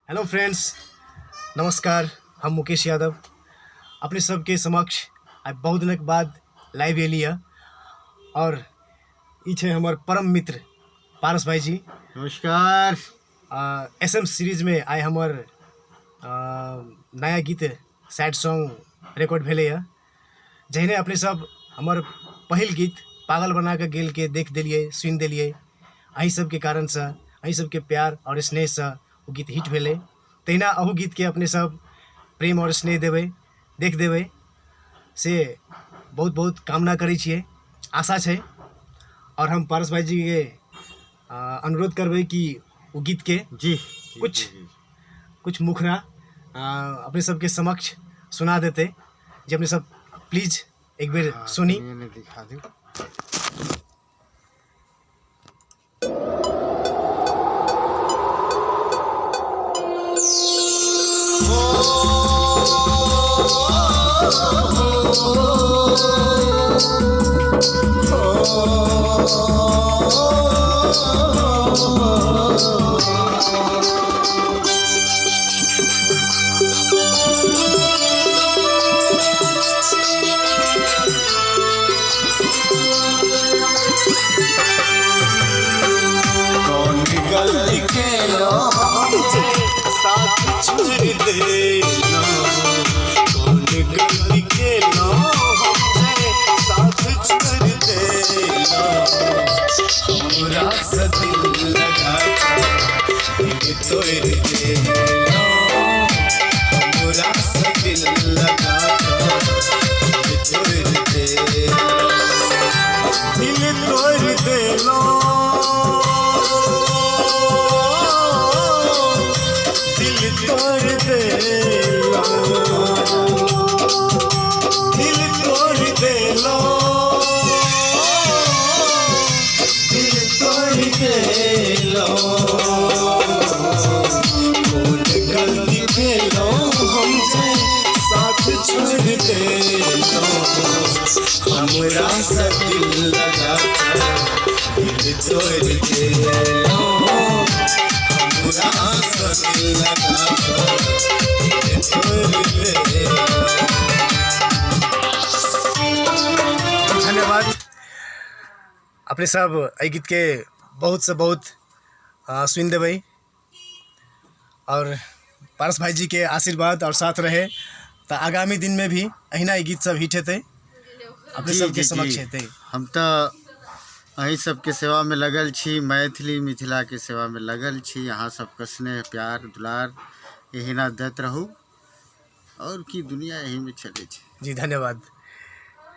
Hello friends, नमस्कार। हम मुकेश यादव अपने सबके समक्ष आज बहुत दिनक बाद लाइव एली है और ई छे हमर परम मित्र पारस भाई जी। नमस्कार। एसएम सीरीज में आइ हमर नया गीत सैड सॉन्ग रिकॉर्ड भेले है, जहने अपने सब हमर पहिल गीत पागल बना के गेल के देख दिलिए, सुन दिलिए। अहीं सबके कारण से, अहीं सबके प्यार और स्नेह से वो गीत हिट भेले। तहिना अहू गीत के अपने सब प्रेम और स्नेह देवे, देख देवे से बहुत बहुत कामना करै छियै, आशा छै। और हम पारस भाई जी के अनुरोध करबै कि वो गीत के कुछ मुखरा अपने सबके समक्ष सुना देते, जे अपने सब प्लीज एक बेर सुनी। दिखा दूं। कौन गलती केलो हमसे साथ छोड़ देलो, कौन गलती केलो हमसे साथ छोड़ देलो। हमरा से दिल लगा के तोड़ देलो, हमरा से दिल लगा के तोड़ देलो, दिल तोड़ देलो, दिल तोड़ देलो, दिल तोड़ देलो, दिल तोड़ देलो। कौन गलती केलो हमसे साथ छोड़ देलो, हमरा से दिल लगा दिल तोड़ देलो, हमरा से दिल लगा दिल तोड़ देलो। धन्यवाद। अपने सब एहि गीत के बहुत से बहुत सुन देबै और पारस भाई जी के आशीर्वाद और साथ रहे तो आगामी दिन में भी अहिना ई गीत सब हिट हेतै, अपने सबके समक्ष हेतै। हम तो अहीं सबके सेवा में लगल छी, मैथिली मिथिला के सेवा में लगल छी। यहाँ सबके स्नेह प्यार दुलार यही ना दैत रहू और की दुनिया यही में चले छी। जी धन्यवाद।